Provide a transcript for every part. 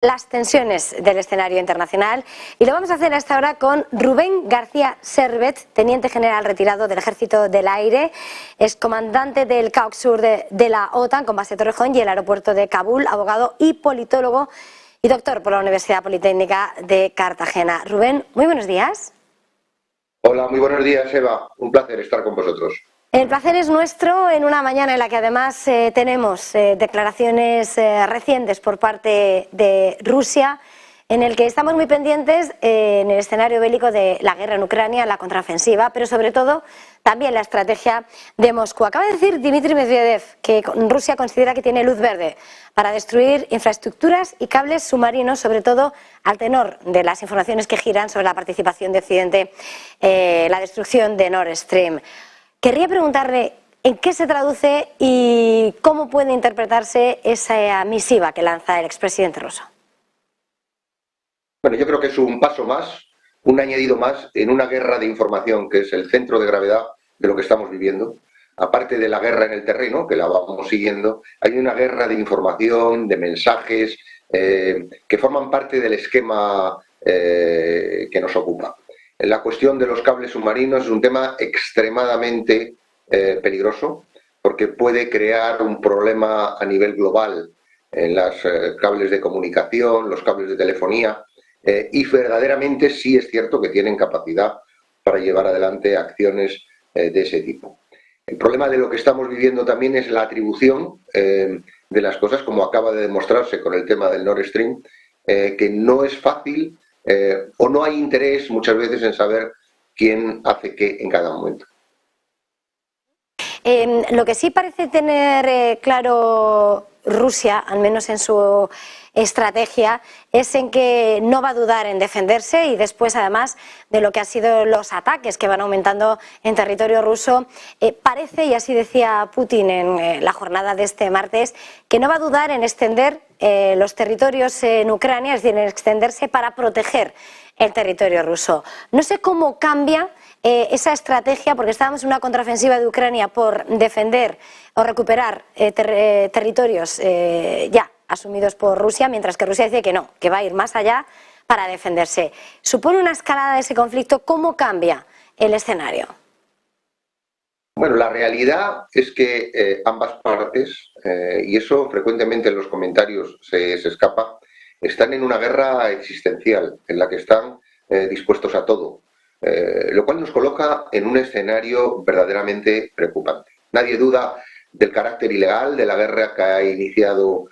Las tensiones del escenario internacional, y lo vamos a hacer a esta hora con Rubén García Servet, teniente general retirado del Ejército del Aire, es comandante del CAOC Sur de la OTAN con base en Torrejón y el aeropuerto de Kabul, abogado y politólogo y doctor por la Universidad Politécnica de Cartagena. Rubén, muy buenos días. Hola, muy buenos días, Eva. Un placer estar con vosotros. El placer es nuestro en una mañana en la que además tenemos declaraciones recientes por parte de Rusia, en el que estamos muy pendientes en el escenario bélico de la guerra en Ucrania, la contraofensiva, pero sobre todo también la estrategia de Moscú. Acaba de decir Dmitry Medvedev que Rusia considera que tiene luz verde para destruir infraestructuras y cables submarinos, sobre todo al tenor de las informaciones que giran sobre la participación de Occidente, la destrucción de Nord Stream. Querría preguntarle en qué se traduce y cómo puede interpretarse esa misiva que lanza el expresidente ruso. Bueno, yo creo que es un paso más, un añadido más en una guerra de información que es el centro de gravedad de lo que estamos viviendo. Aparte de la guerra en el terreno, que la vamos siguiendo, hay una guerra de información, de mensajes, que forman parte del esquema que nos ocupa. La cuestión de los cables submarinos es un tema extremadamente peligroso porque puede crear un problema a nivel global en los cables de comunicación, los cables de telefonía, y verdaderamente sí es cierto que tienen capacidad para llevar adelante acciones de ese tipo. El problema de lo que estamos viviendo también es la atribución de las cosas, como acaba de demostrarse con el tema del Nord Stream, que no es fácil o no hay interés muchas veces en saber quién hace qué en cada momento. Lo que sí parece tener claro Rusia, al menos en su estrategia, es en que no va a dudar en defenderse, y después además de lo que han sido los ataques que van aumentando en territorio ruso, parece, y así decía Putin en la jornada de este martes, que no va a dudar en extender los territorios en Ucrania, es decir, en extenderse para proteger el territorio ruso. No sé cómo cambia esa estrategia, porque estábamos en una contraofensiva de Ucrania por defender o recuperar territorios ya asumidos por Rusia, mientras que Rusia dice que no, que va a ir más allá para defenderse. ¿Supone una escalada de ese conflicto? ¿Cómo cambia el escenario? Bueno, la realidad es que ambas partes, y eso frecuentemente en los comentarios se escapa, están en una guerra existencial, en la que están dispuestos a todo, lo cual nos coloca en un escenario verdaderamente preocupante. Nadie duda del carácter ilegal de la guerra que ha iniciado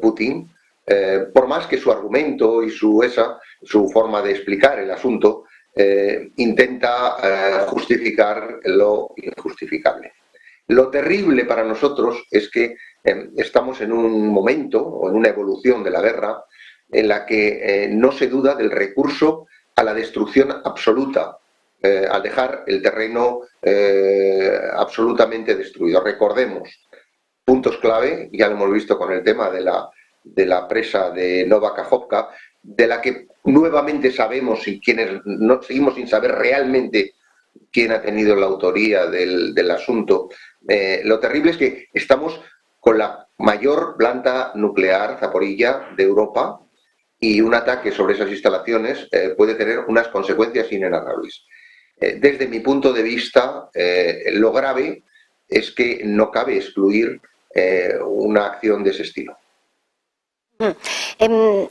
Putin, por más que su argumento y su forma de explicar el asunto intenta justificar lo injustificable. Lo terrible para nosotros es que estamos en un momento o en una evolución de la guerra en la que no se duda del recurso a la destrucción absoluta, al dejar el terreno absolutamente destruido. Recordemos puntos clave, ya lo hemos visto con el tema de la presa de Nova Kajovka, de la que nuevamente sabemos y quienes no seguimos sin saber realmente quién ha tenido la autoría del asunto. Lo terrible es que estamos con la mayor planta nuclear, Zaporilla, de Europa, y un ataque sobre esas instalaciones puede tener unas consecuencias inenarrables. Desde mi punto de vista, lo grave es que no cabe excluir una acción de ese estilo.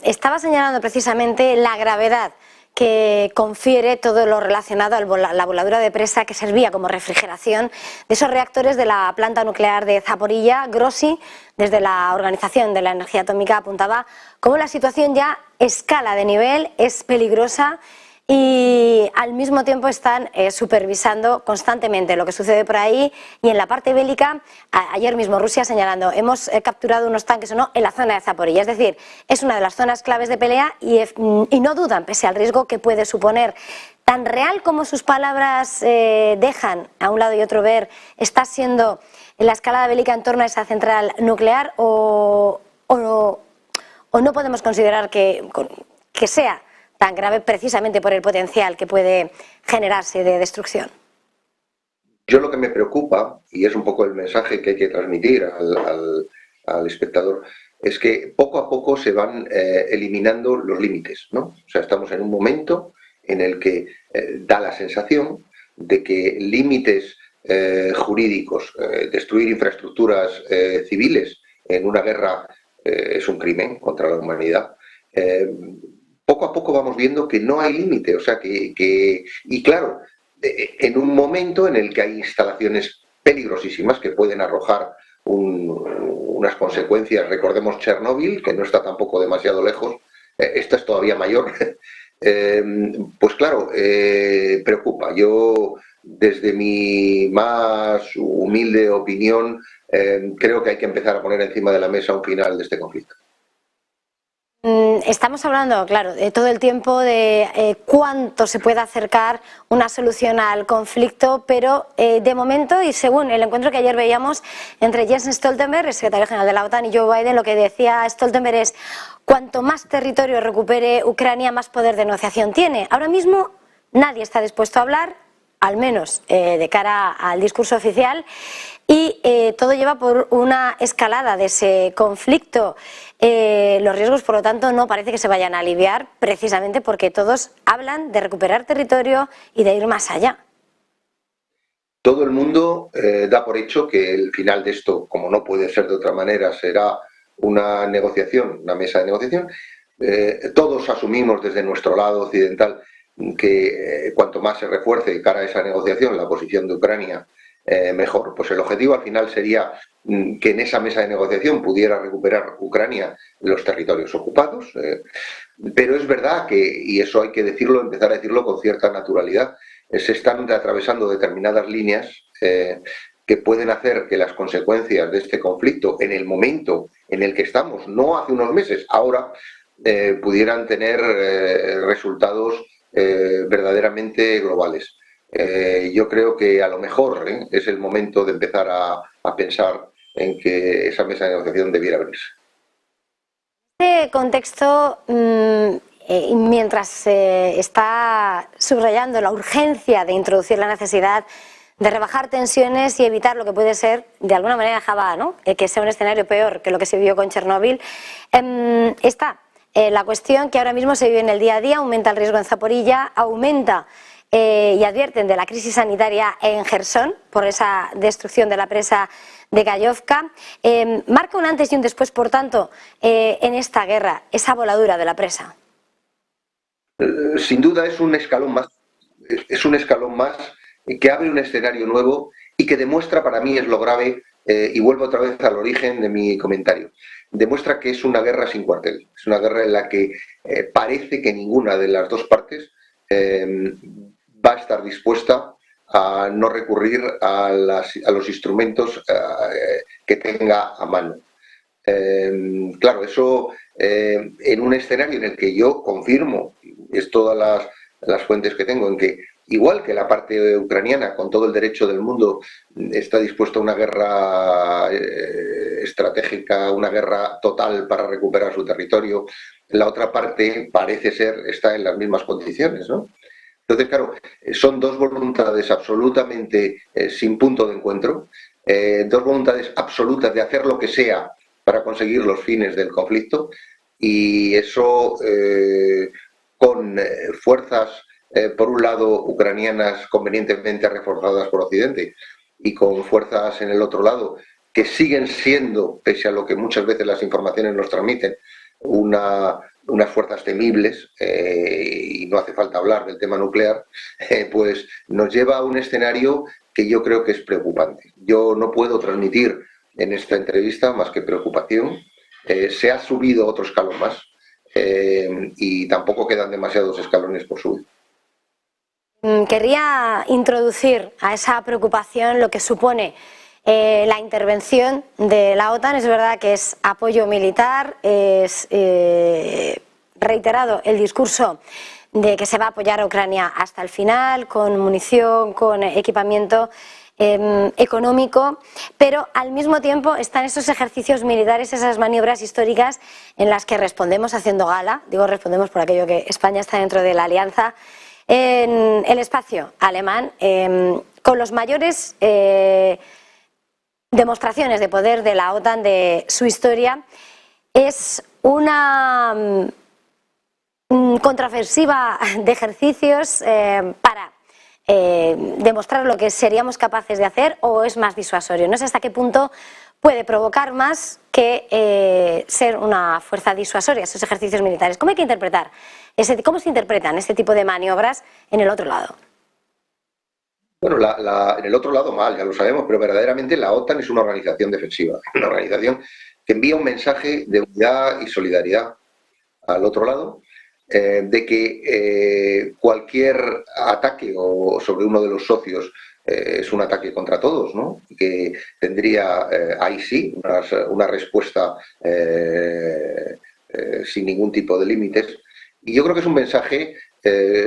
Estaba señalando precisamente la gravedad que confiere todo lo relacionado a la voladura de presa que servía como refrigeración de esos reactores de la planta nuclear de Zaporilla. Grossi, desde la Organización de la Energía Atómica, apuntaba cómo la situación ya escala de nivel, es peligrosa, y al mismo tiempo están supervisando constantemente lo que sucede por ahí. Y en la parte bélica, ayer mismo Rusia señalando, hemos capturado unos tanques o no en la zona de Zaporilla, es decir, es una de las zonas claves de pelea, y no dudan, pese al riesgo que puede suponer. Tan real como sus palabras dejan a un lado y otro ver, ¿está siendo la escalada bélica en torno a esa central nuclear, o no podemos considerar que sea tan grave precisamente por el potencial que puede generarse de destrucción? Yo lo que me preocupa, y es un poco el mensaje que hay que transmitir al espectador, es que poco a poco se van eliminando los límites, ¿no? O sea, estamos en un momento en el que da la sensación de que límites jurídicos, destruir infraestructuras civiles en una guerra es un crimen contra la humanidad. Poco a poco vamos viendo que no hay límite, o sea y claro, en un momento en el que hay instalaciones peligrosísimas que pueden arrojar unas consecuencias. Recordemos Chernóbil, que no está tampoco demasiado lejos, esta es todavía mayor. Pues claro, preocupa. Yo, desde mi más humilde opinión, creo que hay que empezar a poner encima de la mesa un final de este conflicto. Estamos hablando, claro, de todo el tiempo de cuánto se puede acercar una solución al conflicto, pero de momento, y según el encuentro que ayer veíamos entre Jens Stoltenberg, el secretario general de la OTAN, y Joe Biden, lo que decía Stoltenberg es: cuanto más territorio recupere Ucrania, más poder de negociación tiene. Ahora mismo nadie está dispuesto a hablar, al menos de cara al discurso oficial, y todo lleva por una escalada de ese conflicto. Los riesgos, por lo tanto, no parece que se vayan a aliviar, precisamente porque todos hablan de recuperar territorio y de ir más allá. Todo el mundo da por hecho que el final de esto, como no puede ser de otra manera, será una negociación, una mesa de negociación. Todos asumimos desde nuestro lado occidental que cuanto más se refuerce de cara a esa negociación la posición de Ucrania, mejor. Pues el objetivo al final sería que en esa mesa de negociación pudiera recuperar Ucrania los territorios ocupados, pero es verdad que, y eso hay que decirlo, empezar a decirlo con cierta naturalidad, se están atravesando determinadas líneas que pueden hacer que las consecuencias de este conflicto, en el momento en el que estamos, no hace unos meses, ahora, pudieran tener resultados verdaderamente globales. Yo creo que a lo mejor es el momento de empezar a pensar en que esa mesa de negociación debiera abrirse. En este contexto, mientras se está subrayando la urgencia de introducir la necesidad de rebajar tensiones y evitar lo que puede ser, de alguna manera, Jabá, ¿no? Que sea un escenario peor que lo que se vivió con Chernóbil, está la cuestión que ahora mismo se vive en el día a día: aumenta el riesgo en Zaporilla, aumenta y advierten de la crisis sanitaria en Jersón por esa destrucción de la presa de Gayovka. Marca un antes y un después, por tanto, en esta guerra, esa voladura de la presa. Sin duda es un escalón más, que abre un escenario nuevo y que demuestra, para mí es lo grave, y vuelvo otra vez al origen de mi comentario, demuestra que es una guerra sin cuartel, es una guerra en la que parece que ninguna de las dos partes va a estar dispuesta a no recurrir a los instrumentos que tenga a mano. Claro, eso en un escenario en el que yo confirmo, es todas las fuentes que tengo, en que igual que la parte ucraniana, con todo el derecho del mundo, está dispuesta a una guerra estratégica, una guerra total para recuperar su territorio, la otra parte parece ser está en las mismas condiciones, ¿no? Entonces, claro, son dos voluntades absolutamente sin punto de encuentro, dos voluntades absolutas de hacer lo que sea para conseguir los fines del conflicto, y eso con fuerzas, por un lado, ucranianas convenientemente reforzadas por Occidente, y con fuerzas en el otro lado que siguen siendo, pese a lo que muchas veces las informaciones nos transmiten, unas fuerzas temibles, y no hace falta hablar del tema nuclear, pues nos lleva a un escenario que yo creo que es preocupante. Yo no puedo transmitir en esta entrevista más que preocupación. Se ha subido otro escalón más, y tampoco quedan demasiados escalones por subir. Querría introducir a esa preocupación lo que supone la intervención de la OTAN. Es verdad que es apoyo militar, es reiterado el discurso de que se va a apoyar a Ucrania hasta el final, con munición, con equipamiento económico, pero al mismo tiempo están esos ejercicios militares, esas maniobras históricas en las que respondemos haciendo gala, digo respondemos por aquello que España está dentro de la alianza, en el espacio alemán, con los mayores demostraciones de poder de la OTAN, de su historia. es una contraofensiva de ejercicios para demostrar lo que seríamos capaces de hacer, o es más disuasorio? No sé hasta qué punto puede provocar más que ser una fuerza disuasoria esos ejercicios militares. ¿Cómo hay que interpretar? ¿Cómo se interpretan este tipo de maniobras en el otro lado? Bueno, en el otro lado mal, ya lo sabemos, pero verdaderamente la OTAN es una organización defensiva, una organización que envía un mensaje de unidad y solidaridad al otro lado, de que cualquier ataque o sobre uno de los socios es un ataque contra todos, ¿no? Que tendría ahí sí una respuesta sin ningún tipo de límites. Y yo creo que es un mensaje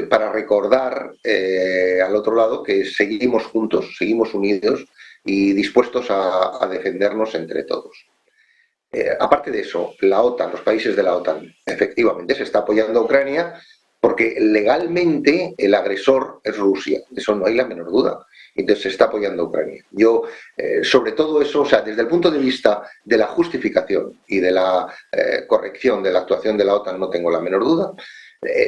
para recordar al otro lado que seguimos juntos, seguimos unidos y dispuestos a defendernos entre todos. Aparte de eso, la OTAN, los países de la OTAN, efectivamente se está apoyando a Ucrania porque legalmente el agresor es Rusia, de eso no hay la menor duda. Entonces se está apoyando a Ucrania. Yo, sobre todo eso, o sea, desde el punto de vista de la justificación y de la corrección de la actuación de la OTAN no tengo la menor duda.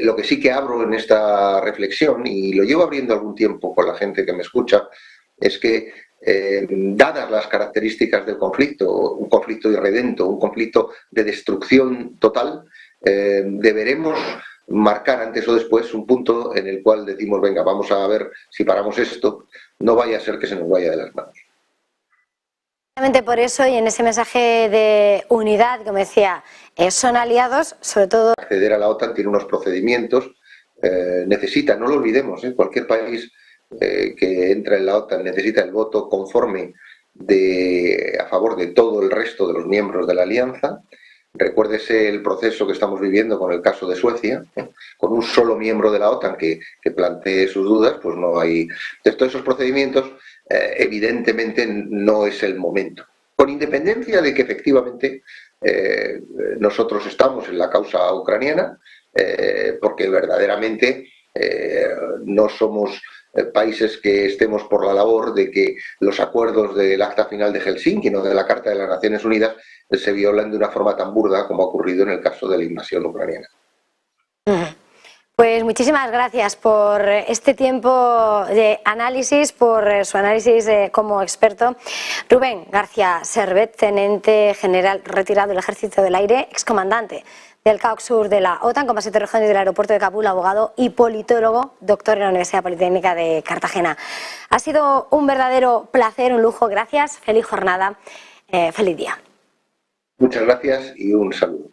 Lo que sí que abro en esta reflexión, y lo llevo abriendo algún tiempo con la gente que me escucha, es que dadas las características del conflicto, un conflicto irredento, un conflicto de destrucción total, deberemos marcar antes o después un punto en el cual decimos, venga, vamos a ver si paramos esto, no vaya a ser que se nos vaya de las manos. Por eso, y en ese mensaje de unidad, como decía, son aliados, sobre todo. Acceder a la OTAN tiene unos procedimientos, necesita, no lo olvidemos, cualquier país que entra en la OTAN necesita el voto conforme a favor de todo el resto de los miembros de la alianza. Recuérdese el proceso que estamos viviendo con el caso de Suecia, con un solo miembro de la OTAN que plantee sus dudas, pues no hay. Entonces, todos esos procedimientos, evidentemente, no es el momento. Con independencia de que efectivamente nosotros estamos en la causa ucraniana, porque verdaderamente no somos países que estemos por la labor de que los acuerdos del Acta Final de Helsinki, no de la Carta de las Naciones Unidas, se violan de una forma tan burda como ha ocurrido en el caso de la invasión ucraniana. Pues muchísimas gracias por este tiempo de análisis, por su análisis como experto. Rubén García Servet, teniente general retirado del Ejército del Aire, excomandante del CAOC Sur de la OTAN, comandante regional del aeropuerto de Kabul, abogado y politólogo, doctor en la Universidad Politécnica de Cartagena. Ha sido un verdadero placer, un lujo. Gracias, feliz jornada, feliz día. Muchas gracias y un saludo.